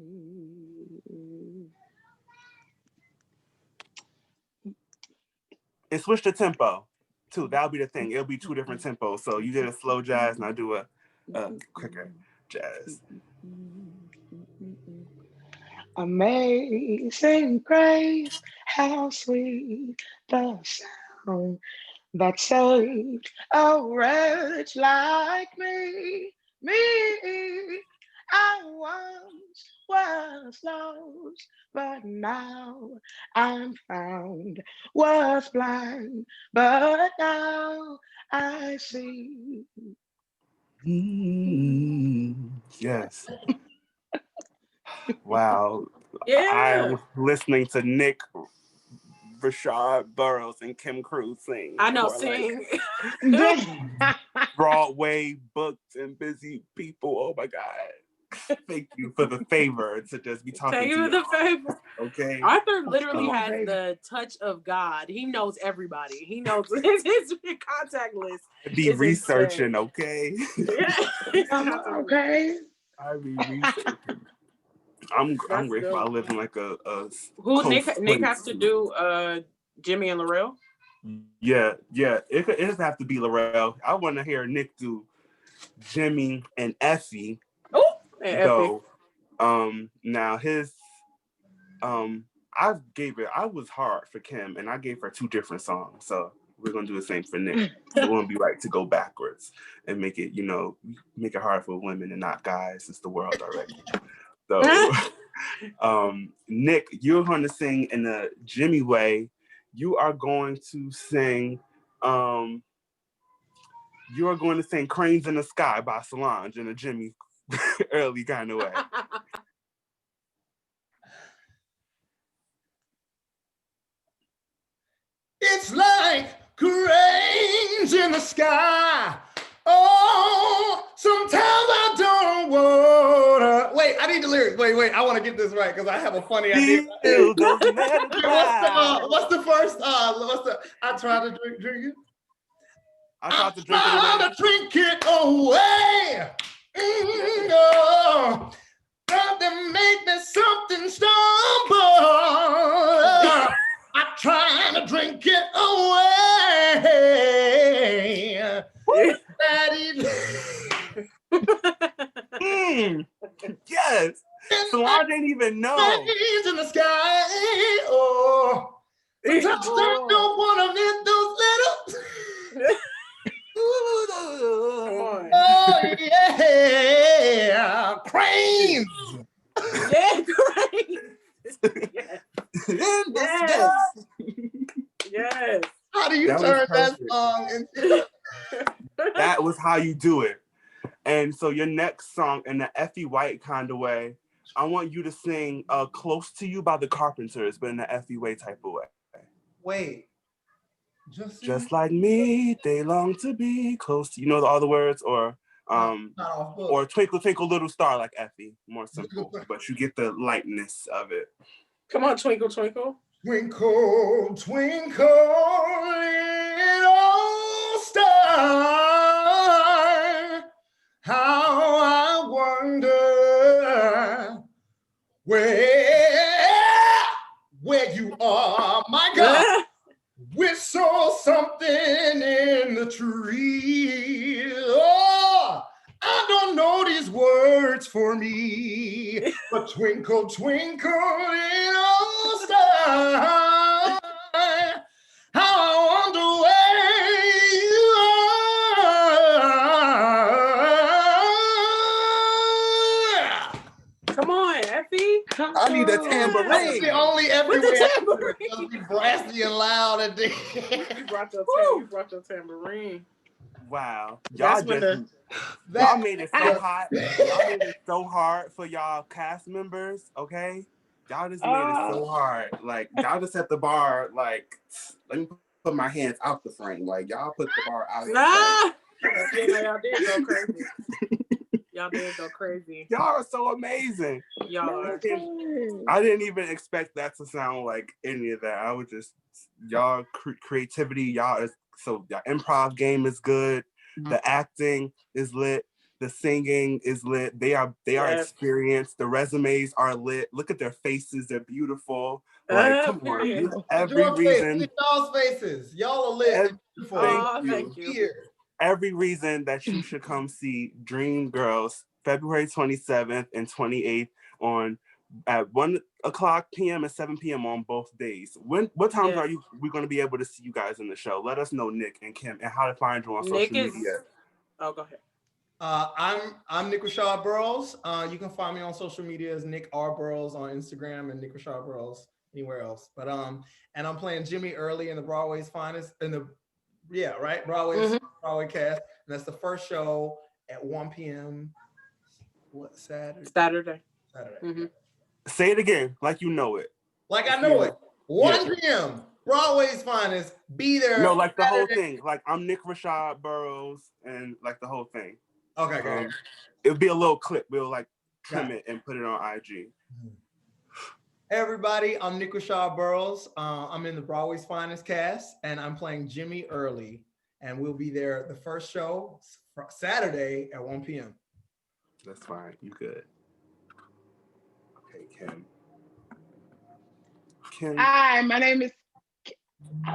And switch the tempo too. That'll be the thing. It'll be 2 different tempos. So you did a slow jazz and I do a quicker jazz. Amazing grace, how sweet the sound that saved a wretch like me. I once was lost, but now I'm found. Was blind, but now I see. Yes. Wow. Yeah. I'm listening to Nick, Rashad Burroughs, and Kim Cruse sing. I know, sing. Like Broadway booked and busy people. Oh my God. Thank you for the favor to just be talking Thank to you you. For the favor. Okay. Arthur literally has the touch of God. He knows everybody. He knows his contact list. Be researching, okay? Yeah. Okay. I be researching. I'm grateful I live in like a who Nick has to do Jimmy and Laurel? Yeah. It doesn't have to be Laurel. I want to hear Nick do Jimmy and Effie. Oh, and so now his I was hard for Kim and I gave her 2 different songs. So we're gonna do the same for Nick. It won't be right to go backwards and make it, make it hard for women and not guys. It's the world already. So, Nick, you're going to sing in the Jimmy way. You are going to sing, Cranes in the Sky by Solange in a Jimmy early kind of way. It's like cranes in the sky. Oh, sometimes I don't wanna. Wait, I need the lyrics. Wait, I want to get this right because I have a funny idea. What's the first? I tried to drink it. I tried to drink it away. No, something make me something stumble. I try to drink it away. Yes. Solange didn't even know. In the sky. Oh. Sometimes I don't want to hit those little. Oh yeah. Cranes. Yeah, cranes. Yes. How do you turn that song into? That was how you do it. And so your next song in the Effie White kind of way, I want you to sing Close to You by the Carpenters, but in the Effie Way type of way. Wait. Just like me, they long to be close to you. Know all the words? Or Twinkle Twinkle Little Star like Effie. More simple, but you get the lightness of it. Come on, Twinkle Twinkle. Twinkle, twinkle, little star, how I wonder where you are, my God. Whistle something in the tree. Oh, I don't know these words for me, but twinkle, twinkle, little star, how I wonder where you are. Come on, Effie. I need a tambourine. That's the only Effie way. It'll be brassy and loud at the You brought your tambourine. Wow. That's when the Y'all made it so hot. Y'all made it so hard for y'all cast members, okay? Y'all just made it so hard. Like, y'all just set the bar, like, let me put my hands out the frame. Like, y'all put the bar out the frame. Yeah, y'all did go crazy. Y'all did go crazy. Y'all are so amazing. Y'all are. I didn't even expect that to sound like any of that. I was just, y'all creativity, y'all is, so y'all improv game is good. The acting is lit. The singing is lit. They are experienced. The resumes are lit. Look at their faces. They're beautiful. Like, come on. Every reason. Y'all's faces. Y'all are lit. Thank you. Every reason that you should come see Dream Girls February 27th and 28th at 1:00 p.m. and 7 p.m. on both days. What times are we going to be able to see you guys in the show? Let us know, Nick and Kim, and how to find you on social media. Oh, go ahead. I'm Nick Rashad Burroughs. You can find me on social media as Nick R. Burroughs on Instagram and Nick Rashad Burroughs anywhere else. But and I'm playing Jimmy Early in the Broadway's Finest Broadway cast. And that's the first show at 1 p.m. Saturday. Mm-hmm. Say it again, like you know it. Like I know it. 1 p.m. Broadway's Finest. Be there. No, like the whole thing. Like I'm Nick Rashad Burroughs, and like the whole thing. Okay, good. It would be a little clip. We'll like trim it and put it on IG. Everybody, I'm Nick Rashad Burroughs. I'm in the Broadway's Finest cast, and I'm playing Jimmy Early. And we'll be there the first show Saturday at 1 p.m. That's fine. You good. Okay, Kim. Hi, my name is.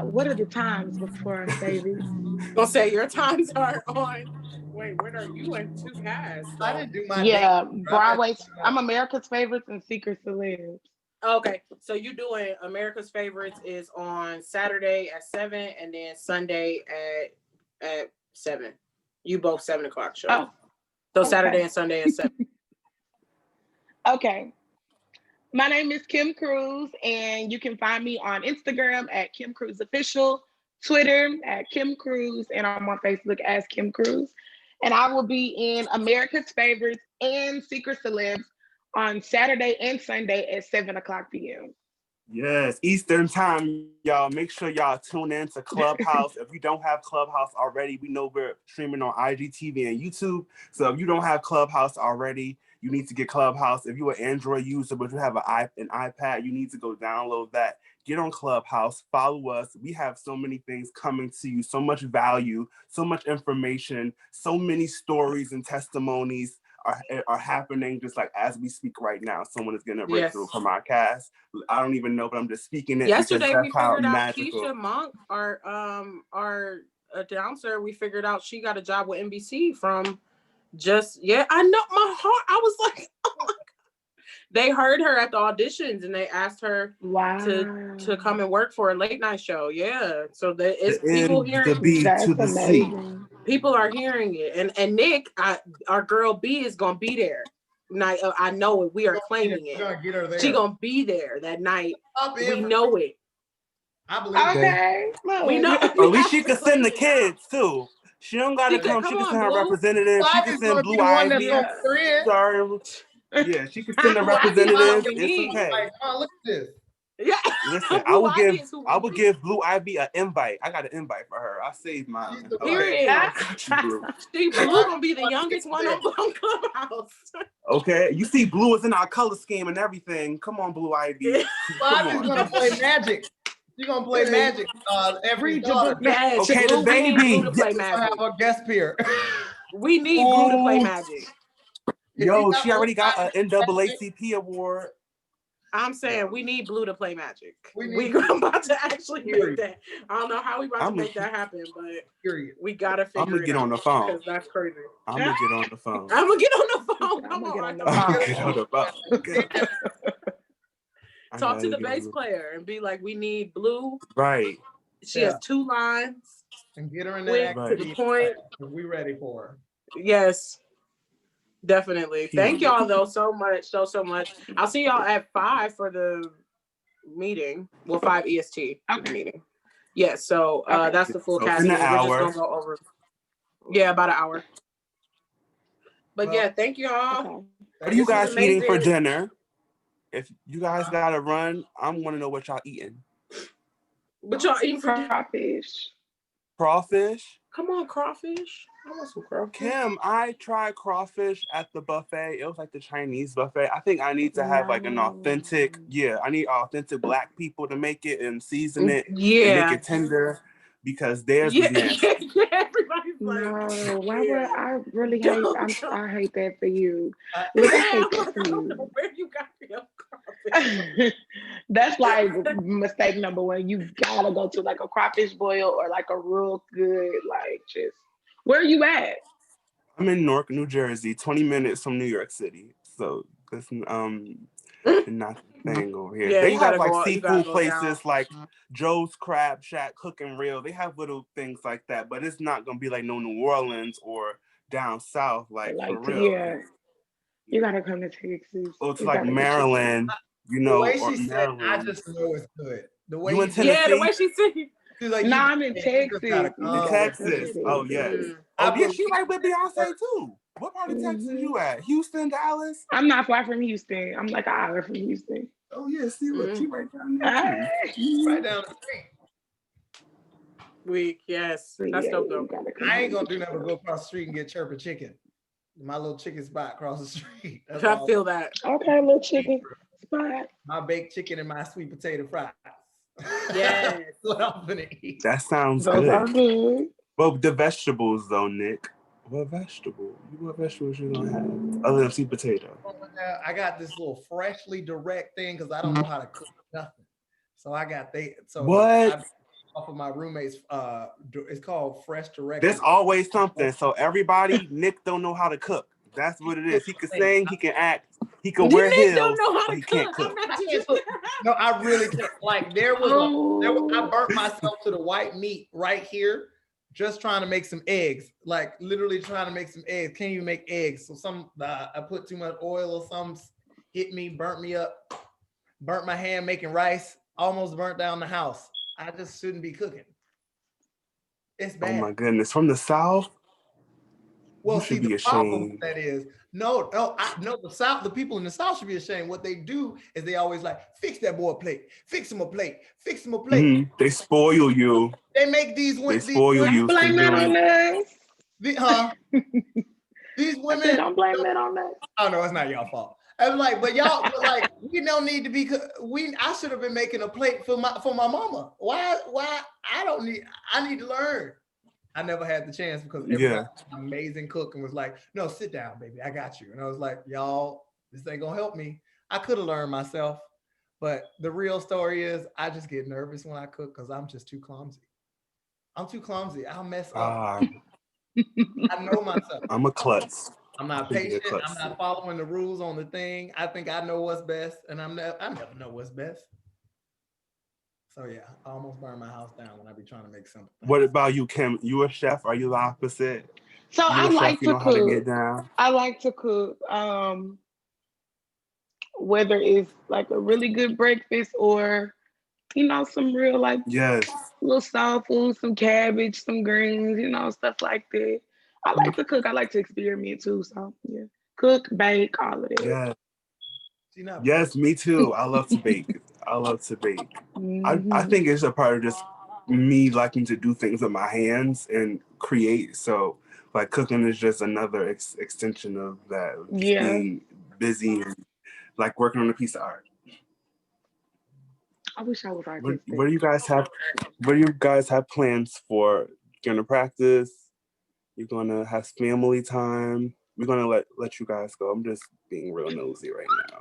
What are the times before I say this? Don't say your times are on. Wait, when are you in two casts? I didn't do my Broadway's. I'm America's Favorites and Secret Celebs. Okay, so you doing America's Favorites is on Saturday at 7 and then Sunday at 7. You both 7 o'clock show. Oh, so okay. Saturday and Sunday at 7. Okay. My name is Kim Cruse, and you can find me on Instagram at Kim Cruse Official, Twitter at Kim Cruse, and I'm on Facebook as Kim Cruse. And I will be in America's Favorites and Secret Celebs on Saturday and Sunday at 7 o'clock p.m. Yes, Eastern time, y'all. Make sure y'all tune in to Clubhouse. If you don't have Clubhouse already, we know we're streaming on IGTV and YouTube. So if you don't have Clubhouse already, you need to get Clubhouse. If you're an Android user, but you have an iPad, you need to go download that. Get on Clubhouse, follow us. We have so many things coming to you, so much value, so much information, so many stories and testimonies are happening just like as we speak right now. Someone is getting a breakthrough from our cast. I don't even know, but I'm just speaking it. Yesterday we figured out Keisha Monk, our announcer, we figured out she got a job with NBC from I know my heart. I was like, oh my God. They heard her at the auditions and they asked her to come and work for a late night show. Yeah. So it's people hearing it. People are hearing it. And Nick, our girl B is gonna be there. Night, I know it. We are claiming it. She gonna be there that night. We know it. I believe it. We know. At least she could send the kids too. She don't gotta come. She can send her representative. She can send Blue Ivy. Sorry. Yeah, she can send a representative. It's okay. Like, oh, look at this. Yeah. Listen, I would give Blue Ivy an invite. I got an invite for her. I saved mine. Period. See, Blue gonna be the youngest one on Clubhouse. Okay, you see, Blue is in our color scheme and everything. Come on, Blue Ivy. Blue Ivy's gonna play Magic. She's gonna play Magic every day. Yes. Okay, the baby. Blue to play Magic. Have a guest peer. We need Blue to play Magic. Yo, she already got an NAACP award. I'm saying we need Blue to play Magic. We're about to actually make that. I don't know how we about to make that happen, but we gotta figure it out. I'm gonna get on the phone. Because that's crazy. I'm gonna get on the phone. I'm gonna get on the phone. Come on. Talk to the bass player and be like, we need Blue. Right. She has 2 lines. And get her in that to the point. We ready for her. Yes. Definitely. Thank y'all though so much. So much. I'll see y'all at 5 for the meeting. Well, 5 EST for the meeting. Yes, so that's the full cast. In We're an hour. just gonna go over. Yeah, about an hour. But yeah, thank you all. Okay. What are you guys eating for dinner? If you guys gotta run, I want to know what y'all eating. What y'all eating for crawfish? Crawfish? Come on, crawfish. I want some crawfish. Kim, I tried crawfish at the buffet. It was like the Chinese buffet. I think I need to have like an authentic, I need authentic Black people to make it and season it and make it tender because theirs is nasty. Everybody's like, no, why would I really hate? I hate that for you. Look, I hate that for you. Where you got your crawfish? That's like mistake number one. You gotta go to like a crawfish boil or like a real good, like just where are you at? I'm in Newark, New Jersey, 20 minutes from New York City. So that's not the thing over here. Yeah, they have like seafood places down. Like Joe's Crab Shack, Cook and Reel. They have little things like that, but it's not gonna be like no New Orleans or down south, like for real. Yeah, you gotta come to Texas. Or to like Maryland, you know. The way she said, I just know it's good. The way the way she said. Like, no, I'm in Texas. In Texas. Oh yes. Oh yeah, she right with Beyonce too. What part of Texas you at? Houston, Dallas? I'm not far from Houston. I'm like an hour from Houston. Oh yeah, see, look, she right down there. Right down the street. Weak, yes. That's dope though. I ain't gonna do nothing but go across the street and get chirping chicken. My little chicken spot across the street. I feel that. Okay, little chicken spot. My baked chicken and my sweet potato fries. Yes. That's what I'm gonna eat. That sounds Those good. are good. Well, the vegetables though, Nick. What vegetables you gonna have other than sweet potato? I got this little freshly direct thing because I don't know how to cook nothing. So I got what? Off of my roommate's it's called Fresh Direct. There's always something. So everybody, Nick don't know how to cook. That's what it is. He can sing, he can act, he can wear heels, don't know how but to he can't cook. No, I really can't. Like there was I burnt myself to the white meat right here, just trying to make some eggs. Like literally trying to make some eggs. Can't even make eggs. So I put too much oil or something, hit me, burnt me up, burnt my hand making rice, almost burnt down the house. I just shouldn't be cooking. It's bad. Oh my goodness, from the South? Well, you should see, be ashamed. That is, the South, the people in the South should be ashamed. What they do is they always like, fix that boy a plate, fix him a plate, fix him a plate. Mm-hmm. They spoil you. They make these women. They spoil you. Blame that on us. These women. Don't blame that on us. Oh no, it's not your fault. I'm like, but we don't need to be. I should have been making a plate for my mama. Why? I need to learn. I never had the chance because everybody was an amazing cook and was like, no, sit down, baby. I got you. And I was like, y'all, this ain't gonna help me. I could have learned myself, but the real story is I just get nervous when I cook because I'm just too clumsy. I'm too clumsy. I'll mess up. I know myself. I'm a klutz. I'm not patient. I'm not following the rules on the thing. I think I know what's best, and I never know what's best. So yeah, I almost burned my house down when I be trying to make something. What about you, Kim? You a chef? Are you the opposite? So I like to cook. How to get down? I like to cook. Whether it's like a really good breakfast or, some real little soul food, some cabbage, some greens, stuff like that. I like to cook. I like to experiment too. So yeah, cook, bake, all of that. Yeah. Yes, me too. I love to bake. Mm-hmm. I think it's a part of just me liking to do things with my hands and create. So like cooking is just another extension of that. Being busy and like working on a piece of art. I wish I was artistic. What do you guys have plans for? You're gonna practice? You're gonna have family time? We're gonna let you guys go. I'm just being real nosy right now.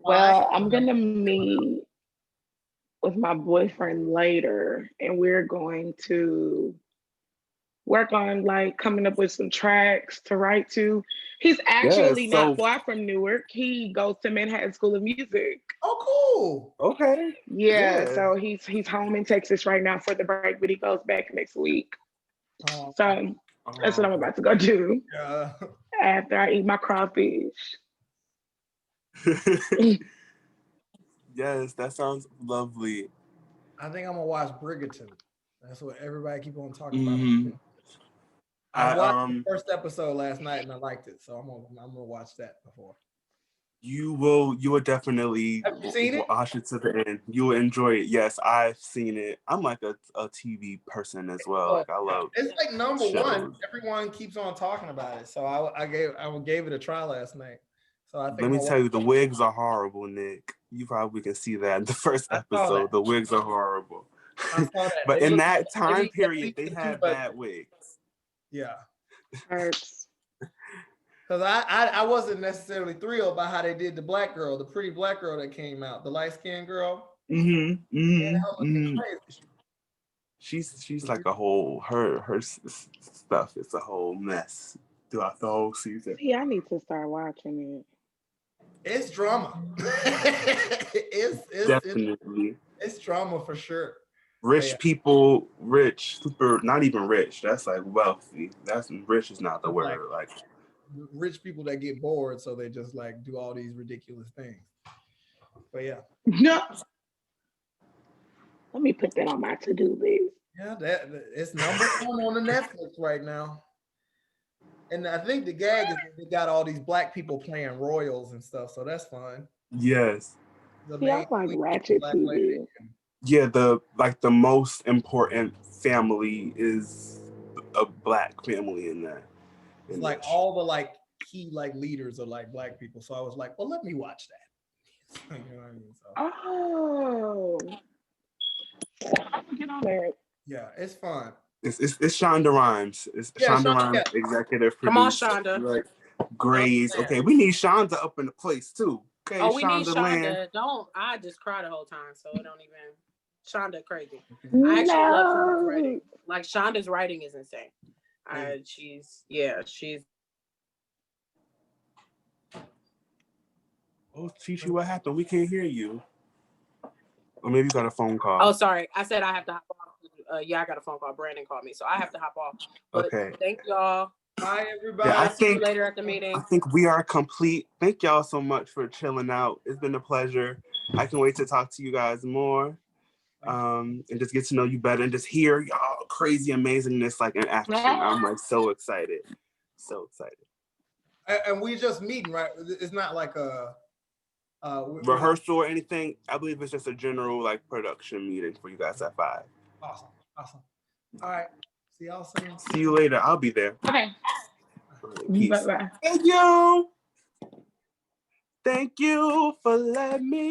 Well, I'm gonna meet with my boyfriend later, and we're going to work on coming up with some tracks to write to. He's actually not far from Newark. He goes to Manhattan School of Music. Oh, cool. Okay. Yeah. So he's home in Texas right now for the break, but he goes back next week. So that's what I'm about to go do after I eat my crawfish. Yes, that sounds lovely. I think I'm gonna watch Bridgerton. That's what everybody keep on talking about. I watched the first episode last night and I liked it, so I'm gonna watch that before. You will definitely watch it to the end. You will enjoy it. Yes, I've seen it. I'm like a TV person as well. Like I love it's like number shows. one. Everyone keeps on talking about it. So I gave it a try last night. So I think let me tell you, the wigs are horrible, Nick. You probably can see that in the first episode. The wigs are horrible. I saw that. But in that time period, they had bad wigs. Yeah. Because I wasn't necessarily thrilled by how they did the black girl, the pretty black girl that came out, the light-skinned girl. She's like a whole her stuff is a whole mess throughout the whole season. Yeah, I need to start watching it. It's drama. it's definitely it's drama for sure. Rich people, super, not even rich. That's like wealthy. That's rich is not the word. Like rich people that get bored, so they just like do all these ridiculous things. But yeah. No. Let me put that on my to-do list. Yeah, it's number one on the Netflix right now. And I think the gag is that they got all these black people playing royals and stuff, so that's fun. Yes. Yeah, I like Ratchet TV. Yeah, the most important family is a black family in that. It's like all the key leaders are like black people. So I was like, well, let me watch that. You know what I mean? So. Oh. Get on there. Yeah, it's fun. It's Shonda Rhimes. It's Shonda Rhimes, executive producer. Come on, Shonda. Like, Grays. Okay, we need Shonda up in the place too. Okay, we need Shonda. I just cried the whole time, so it don't even. Shonda crazy. I actually love Shonda's writing. Like Shonda's writing is insane. She's. Oh, Chichi, what happened? We can't hear you. Or maybe you got a phone call. Oh, sorry. I said I have to hop off. I got a phone call. Brandon called me, so I have to hop off. But okay. Thank y'all. Bye, everybody. Yeah, See you later at the meeting. I think we are complete. Thank y'all so much for chilling out. It's been a pleasure. I can wait to talk to you guys more. And just get to know you better and just hear y'all crazy amazingness like in action. I'm like so excited. So excited. And we just meeting, right? It's not like a rehearsal or anything. I believe it's just a general production meeting for you guys at 5. Awesome. All right. See y'all soon. See you later. I'll be there. Okay. Peace. Bye-bye. Thank you. Thank you for letting me